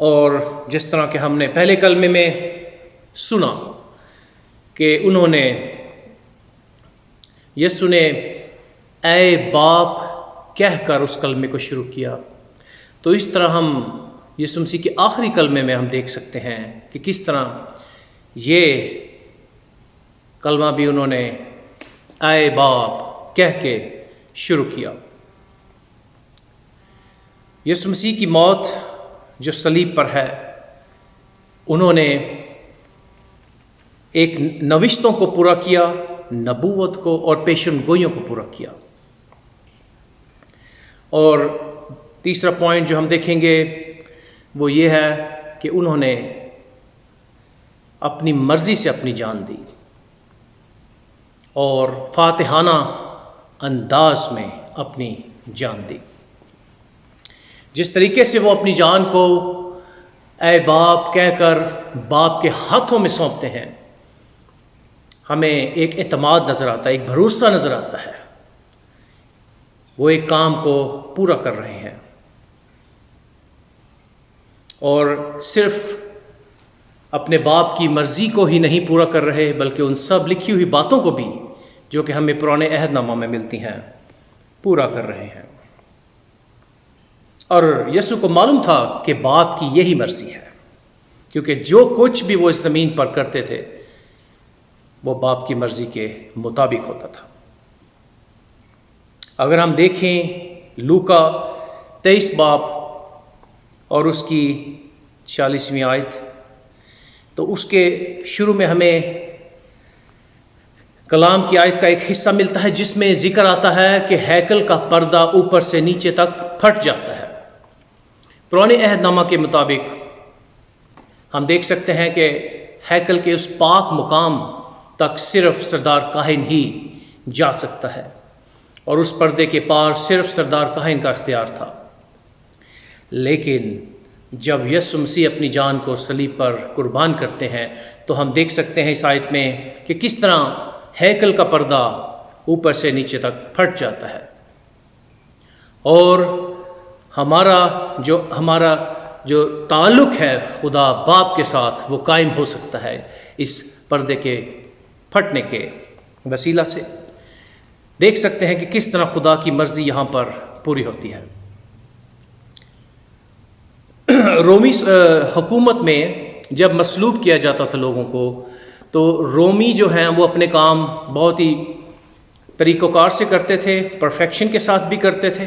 اور جس طرح کہ ہم نے پہلے کلمے میں سنا کہ انہوں نے یسوع نے اے باپ کہہ کر اس کلمے کو شروع کیا، تو اس طرح ہم یسوع مسیح کے آخری کلمے میں ہم دیکھ سکتے ہیں کہ کس طرح یہ کلمہ بھی انہوں نے اے باپ کہہ کے شروع کیا۔ یسوع مسیح کی موت جو صلیب پر ہے، انہوں نے ایک نوشتوں کو پورا کیا، نبوت کو اور پیشن گوئیوں کو پورا کیا۔ اور تیسرا پوائنٹ جو ہم دیکھیں گے وہ یہ ہے کہ انہوں نے اپنی مرضی سے اپنی جان دی اور فاتحانہ انداز میں اپنی جان دی۔ جس طریقے سے وہ اپنی جان کو اے باپ کہہ کر باپ کے ہاتھوں میں سونپتے ہیں، ہمیں ایک اعتماد نظر آتا ہے، ایک بھروسہ نظر آتا ہے، وہ ایک کام کو پورا کر رہے ہیں، اور صرف اپنے باپ کی مرضی کو ہی نہیں پورا کر رہے بلکہ ان سب لکھی ہوئی باتوں کو بھی جو کہ ہمیں پرانے عہد نامہ میں ملتی ہیں پورا کر رہے ہیں۔ اور یسوع کو معلوم تھا کہ باپ کی یہی مرضی ہے، کیونکہ جو کچھ بھی وہ اس زمین پر کرتے تھے وہ باپ کی مرضی کے مطابق ہوتا تھا۔ اگر ہم دیکھیں لوکا 23 باب اور اس کی 40ویں آیت، تو اس کے شروع میں ہمیں کلام کی آیت کا ایک حصہ ملتا ہے جس میں ذکر آتا ہے کہ ہیکل کا پردہ اوپر سے نیچے تک پھٹ جاتا ہے۔ پرانے عہد نامہ کے مطابق ہم دیکھ سکتے ہیں کہ ہیکل کے اس پاک مقام تک صرف سردار کاہن ہی جا سکتا ہے، اور اس پردے کے پار صرف سردار کاہن کا اختیار تھا۔ لیکن جب یسوع مسیح اپنی جان کو صلیب پر قربان کرتے ہیں تو ہم دیکھ سکتے ہیں اس آیت میں کہ کس طرح ہیکل کا پردہ اوپر سے نیچے تک پھٹ جاتا ہے، اور ہمارا جو تعلق ہے خدا باپ کے ساتھ وہ قائم ہو سکتا ہے اس پردے کے پھٹنے کے وسیلہ سے۔ دیکھ سکتے ہیں کہ کس طرح خدا کی مرضی یہاں پر پوری ہوتی ہے۔ رومی حکومت میں جب مصلوب کیا جاتا تھا لوگوں کو، تو رومی جو ہیں وہ اپنے کام بہت ہی طریقہ کار سے کرتے تھے، پرفیکشن کے ساتھ بھی کرتے تھے،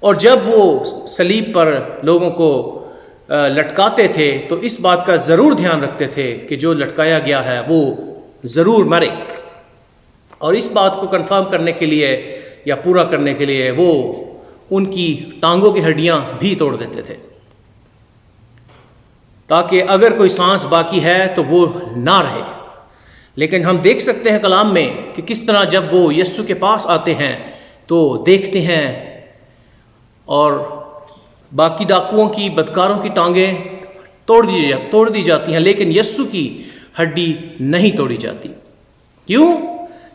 اور جب وہ صلیب پر لوگوں کو لٹکاتے تھے تو اس بات کا ضرور دھیان رکھتے تھے کہ جو لٹکایا گیا ہے وہ ضرور مرے، اور اس بات کو کنفرم کرنے کے لیے یا پورا کرنے کے لیے وہ ان کی ٹانگوں کی ہڈیاں بھی توڑ دیتے تھے تاکہ اگر کوئی سانس باقی ہے تو وہ نہ رہے۔ لیکن ہم دیکھ سکتے ہیں کلام میں کہ کس طرح جب وہ یسوع کے پاس آتے ہیں تو دیکھتے ہیں اور باقی ڈاکوؤں کی بدکاروں کی ٹانگیں توڑ دی جاتی ہیں، لیکن یسوع کی ہڈی نہیں توڑی جاتی۔ کیوں؟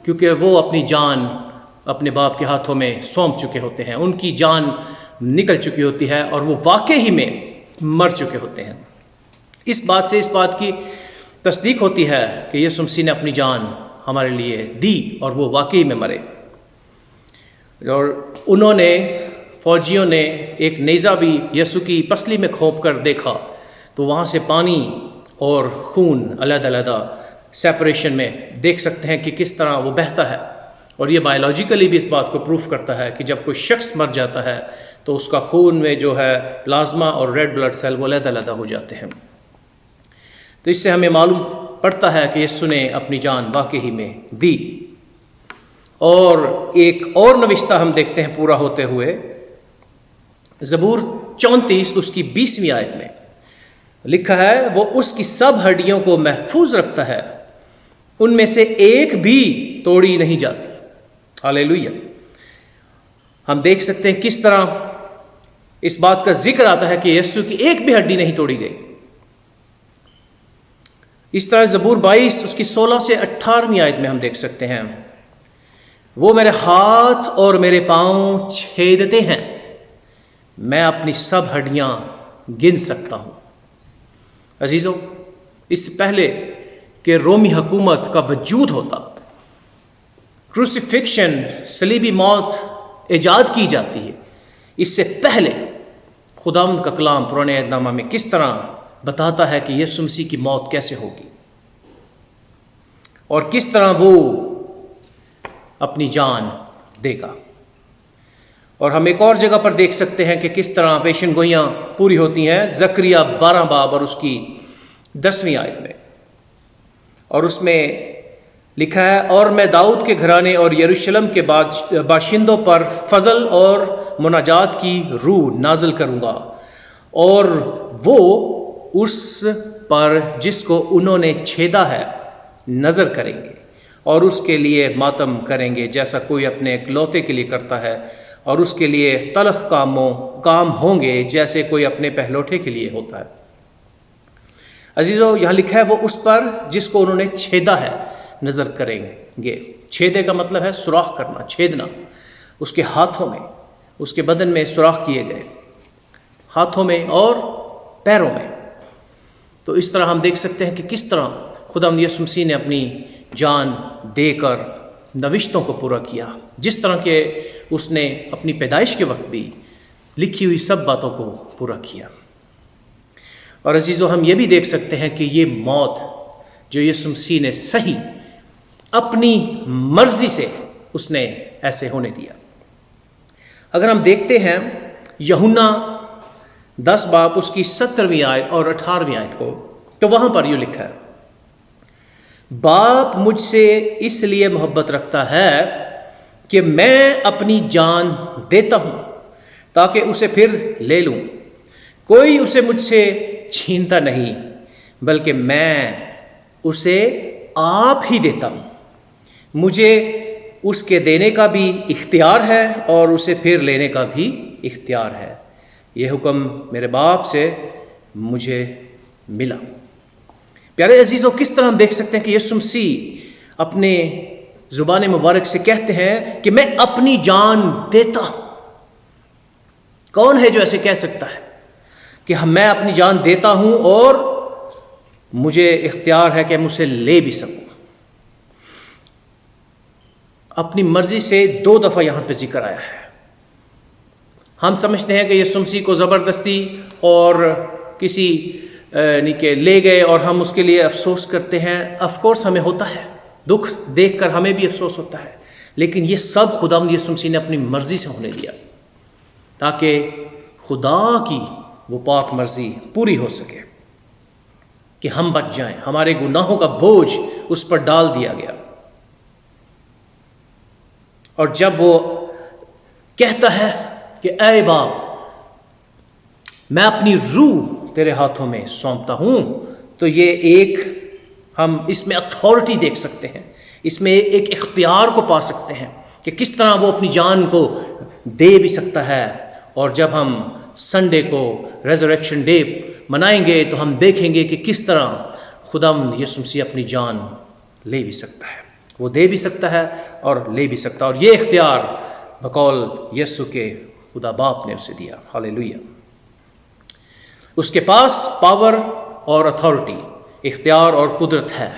کیونکہ وہ اپنی جان اپنے باپ کے ہاتھوں میں سونپ چکے ہوتے ہیں، ان کی جان نکل چکی ہوتی ہے اور وہ واقعی ہی میں مر چکے ہوتے ہیں۔ اس بات کی تصدیق ہوتی ہے کہ یسوع مسیح نے اپنی جان ہمارے لیے دی اور وہ واقعی میں مرے۔ اور انہوں نے فوجیوں نے ایک نیزہ بھی یسوع کی پسلی میں کھونپ کر دیکھا تو وہاں سے پانی اور خون علیحدہ علیحدہ سیپریشن میں دیکھ سکتے ہیں کہ کس طرح وہ بہتا ہے، اور یہ بایولوجیکلی بھی اس بات کو پروف کرتا ہے کہ جب کوئی شخص مر جاتا ہے تو اس کا خون میں جو ہے پلازما اور ریڈ بلڈ سیل وہ علیحدہ علیحدہ ہو جاتے ہیں۔ تو اس سے ہمیں معلوم پڑتا ہے کہ یسوع نے اپنی جان واقعی میں دی۔ اور ایک اور نوشتہ ہم دیکھتے ہیں پورا ہوتے ہوئے، زبور 34 اس کی 20ویں آیت میں لکھا ہے، وہ اس کی سب ہڈیوں کو محفوظ رکھتا ہے، ان میں سے ایک بھی توڑی نہیں جاتی۔ ہاللیلویہ۔ ہم دیکھ سکتے ہیں کس طرح اس بات کا ذکر آتا ہے کہ یسوع کی ایک بھی ہڈی نہیں توڑی گئی۔ اس طرح زبور 22 اس کی 16 سے 18ویں آیت میں ہم دیکھ سکتے ہیں، وہ میرے ہاتھ اور میرے پاؤں چھیدتے ہیں، میں اپنی سب ہڈیاں گن سکتا ہوں۔ عزیزو، اس سے پہلے کہ رومی حکومت کا وجود ہوتا، کروسیفکشن صلیبی موت ایجاد کی جاتی ہے، اس سے پہلے خداوند کا کلام پرانے عہد نامہ میں کس طرح بتاتا ہے کہ یسوع مسیح کی موت کیسے ہوگی اور کس طرح وہ اپنی جان دے گا۔ اور ہم ایک اور جگہ پر دیکھ سکتے ہیں کہ کس طرح پیشن گوئیاں پوری ہوتی ہیں، زکریا 12 باب اور اس کی 10ویں آیت میں، اور اس میں لکھا ہے، اور میں داؤد کے گھرانے اور یروشلم کے باشندوں پر فضل اور مناجات کی روح نازل کروں گا، اور وہ اس پر جس کو انہوں نے چھیدا ہے نظر کریں گے اور اس کے لیے ماتم کریں گے، جیسا کوئی اپنے اکلوتے کے لیے کرتا ہے، اور اس کے لیے تلخ کام ہوں گے جیسے کوئی اپنے پہلوٹے کے لیے ہوتا ہے۔ عزیزو، یہاں لکھا ہے وہ اس پر جس کو انہوں نے چھیدا ہے نظر کریں گے۔ چھیدے کا مطلب ہے سوراخ کرنا، چھیدنا۔ اس کے ہاتھوں میں، اس کے بدن میں سوراخ کیے گئے، ہاتھوں میں اور پیروں میں۔ تو اس طرح ہم دیکھ سکتے ہیں کہ کس طرح خداوند یسوع مسیح نے اپنی جان دے کر نوشتوں کو پورا کیا، جس طرح کہ اس نے اپنی پیدائش کے وقت بھی لکھی ہوئی سب باتوں کو پورا کیا۔ اور عزیزو، ہم یہ بھی دیکھ سکتے ہیں کہ یہ موت جو یسوع مسیح نے صحیح اپنی مرضی سے اس نے ایسے ہونے دیا۔ اگر ہم دیکھتے ہیں یوحنا 10 باب اس کی 17ویں آیت اور 18ویں آیت کو، تو وہاں پر یہ لکھا ہے، باپ مجھ سے اس لیے محبت رکھتا ہے کہ میں اپنی جان دیتا ہوں تاکہ اسے پھر لے لوں، کوئی اسے مجھ سے چھینتا نہیں بلکہ میں اسے آپ ہی دیتا ہوں، مجھے اس کے دینے کا بھی اختیار ہے اور اسے پھر لینے کا بھی اختیار ہے، یہ حکم میرے باپ سے مجھے ملا۔ پیارے عزیزو، کس طرح ہم دیکھ سکتے ہیں کہ یسوع مسیح اپنے زبان مبارک سے کہتے ہیں کہ میں اپنی جان دیتا ہوں۔ کون ہے جو ایسے کہہ سکتا ہے کہ میں اپنی جان دیتا ہوں اور مجھے اختیار ہے کہ میں اسے لے بھی سکوں؟ اپنی مرضی سے 2 دفعہ یہاں پہ ذکر آیا ہے۔ ہم سمجھتے ہیں کہ یسوع مسیح کو زبردستی اور کسی کہ لے گئے اور ہم اس کے لیے افسوس کرتے ہیں۔ آف کورس ہمیں ہوتا ہے، دکھ دیکھ کر ہمیں بھی افسوس ہوتا ہے، لیکن یہ سب خداوند یسوع مسیح نے اپنی مرضی سے ہونے دیا تاکہ خدا کی وہ پاک مرضی پوری ہو سکے کہ ہم بچ جائیں۔ ہمارے گناہوں کا بوجھ اس پر ڈال دیا گیا، اور جب وہ کہتا ہے کہ اے باپ، میں اپنی روح تیرے ہاتھوں میں سونپتا ہوں، تو یہ ایک ہم اس میں اتھارٹی دیکھ سکتے ہیں، اس میں ایک اختیار کو پا سکتے ہیں کہ کس طرح وہ اپنی جان کو دے بھی سکتا ہے۔ اور جب ہم سنڈے کو ریزریکشن ڈے منائیں گے تو ہم دیکھیں گے کہ کس طرح خداوند یسوع مسیح اپنی جان لے بھی سکتا ہے، وہ دے بھی سکتا ہے اور لے بھی سکتا ہے، اور یہ اختیار بقول یسوع کے خدا باپ نے اسے دیا۔ ہاللیلویہ۔ اس کے پاس پاور اور اتھارٹی، اختیار اور قدرت ہے،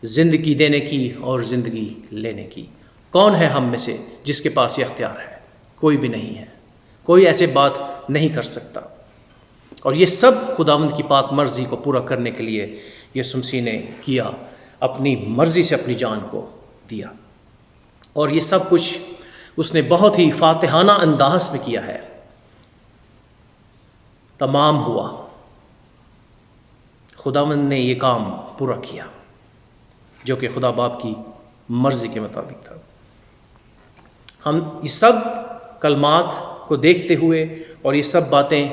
زندگی دینے کی اور زندگی لینے کی۔ کون ہے ہم میں سے جس کے پاس یہ اختیار ہے؟ کوئی بھی نہیں ہے، کوئی ایسے بات نہیں کر سکتا۔ اور یہ سب خداوند کی پاک مرضی کو پورا کرنے کے لیے یسوع مسیح نے کیا، اپنی مرضی سے اپنی جان کو دیا، اور یہ سب کچھ اس نے بہت ہی فاتحانہ انداز میں کیا ہے۔ تمام ہوا، خداوند نے یہ کام پورا کیا جو کہ خدا باپ کی مرضی کے مطابق تھا۔ ہم یہ سب کلمات کو دیکھتے ہوئے اور یہ سب باتیں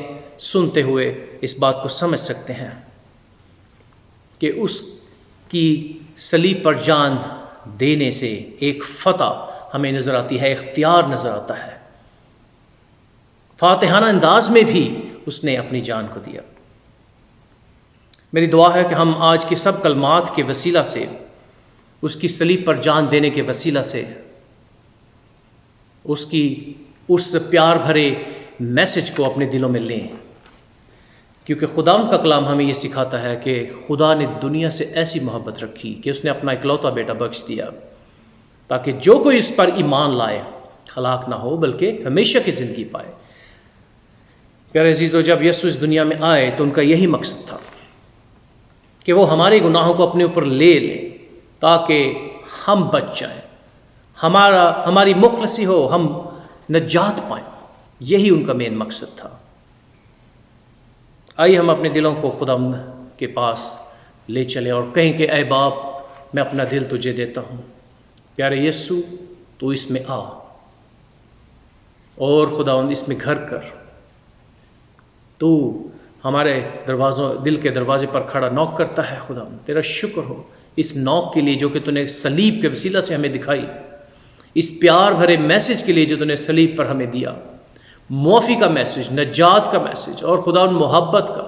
سنتے ہوئے اس بات کو سمجھ سکتے ہیں کہ اس کی صلیب پر جان دینے سے ایک فتح ہمیں نظر آتی ہے، اختیار نظر آتا ہے۔ فاتحانہ انداز میں بھی اس نے اپنی جان کو دیا۔ میری دعا ہے کہ ہم آج کے سب کلمات کے وسیلہ سے، اس کی صلیب پر جان دینے کے وسیلہ سے، اس پیار بھرے میسج کو اپنے دلوں میں لیں، کیونکہ خداوند کا کلام ہمیں یہ سکھاتا ہے کہ خدا نے دنیا سے ایسی محبت رکھی کہ اس نے اپنا اکلوتا بیٹا بخش دیا تاکہ جو کوئی اس پر ایمان لائے ہلاک نہ ہو بلکہ ہمیشہ کی زندگی پائے۔ پیارے عزیزو، جب یسوع اس دنیا میں آئے تو ان کا یہی مقصد تھا کہ وہ ہمارے گناہوں کو اپنے اوپر لے لیں تاکہ ہم بچ جائیں، ہماری مخلصی ہو، ہم نجات پائیں۔ یہی ان کا مین مقصد تھا۔ آئیے ہم اپنے دلوں کو خدا کے پاس لے چلیں اور کہیں کہ اے باپ، میں اپنا دل تجھے دیتا ہوں، پیارے یسوع تو اس میں آ اور خداوند اس میں گھر کر۔ تو ہمارے دل کے دروازے پر کھڑا نوک کرتا ہے۔ خداوند تیرا شکر ہو اس نوک کے لیے جو کہ تو نے صلیب کے وسیلہ سے ہمیں دکھائی، اس پیار بھرے میسج کے لیے جو تو نے صلیب پر ہمیں دیا، معافی کا میسج، نجات کا میسج، اور خداوند محبت کا،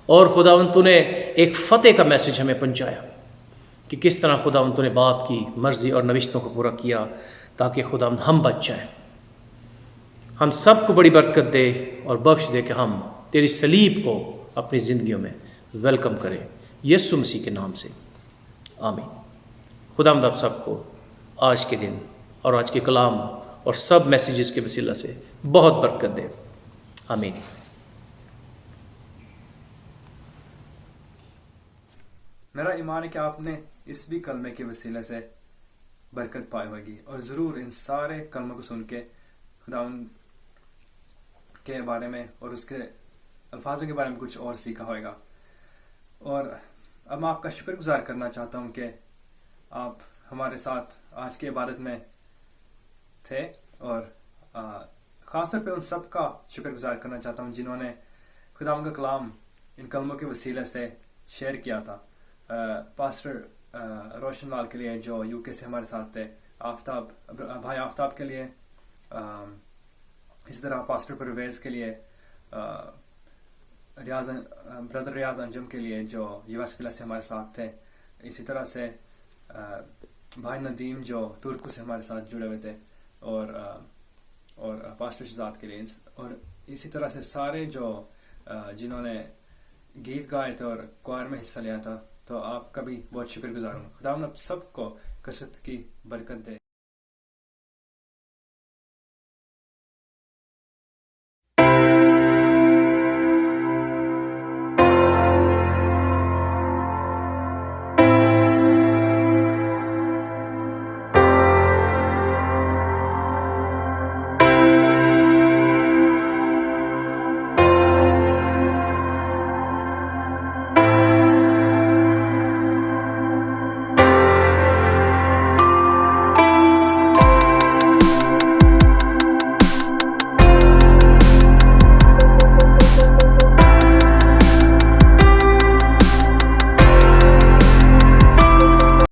اور خداوند تو نے ایک فتح کا میسج ہمیں پہنچایا کہ کس طرح خداوند تو نے باپ کی مرضی اور نوشتوں کو پورا کیا تاکہ خداوند ہم بچ جائیں۔ ہم سب کو بڑی برکت دے اور بخش دے کہ ہم تیری صلیب کو اپنی زندگیوں میں ویلکم کریں، یسوع مسیح کے نام سے، آمین۔ خداوند آپ سب کو آج کے دن اور آج کے کلام اور سب میسیجز کے وسیلہ سے بہت برکت دے، آمین۔ میرا ایمان ہے کہ آپ نے اس بھی کلمے کے وسیلے سے برکت پائی ہوگی، اور ضرور ان سارے کلموں کو سن کے خداوند کے بارے میں اور اس کے الفاظوں کے بارے میں کچھ اور سیکھا ہوگا۔ اور اب میں آپ کا شکر گزار کرنا چاہتا ہوں کہ آپ ہمارے ساتھ آج کی عبادت میں تھے، اور خاص طور پہ ان سب کا شکر گزار کرنا چاہتا ہوں جنہوں نے خداوند کا کلام ان کلموں کے وسیلے سے شیئر کیا تھا۔ پاسٹر روشن لال کے لیے جو یو کے سے ہمارے ساتھ تھے، بھائی آفتاب کے لیے، اسی طرح پاسٹر پرویز کے لیے، بردر ریاض انجم کے لیے جو یو ایس فلس سے ہمارے ساتھ تھے، اسی طرح سے بھائی ندیم جو ترکو سے ہمارے ساتھ جڑے ہوئے تھے، اور پاسٹر شہزاد کے لیے، اور اسی طرح سے سارے جو جنہوں نے گیت گائے تھے اور کوائر میں حصہ لیا تھا، تو آپ کا بھی بہت شکر گزار ہوں۔ خدا آپ سب کو کثرت کی برکت دے۔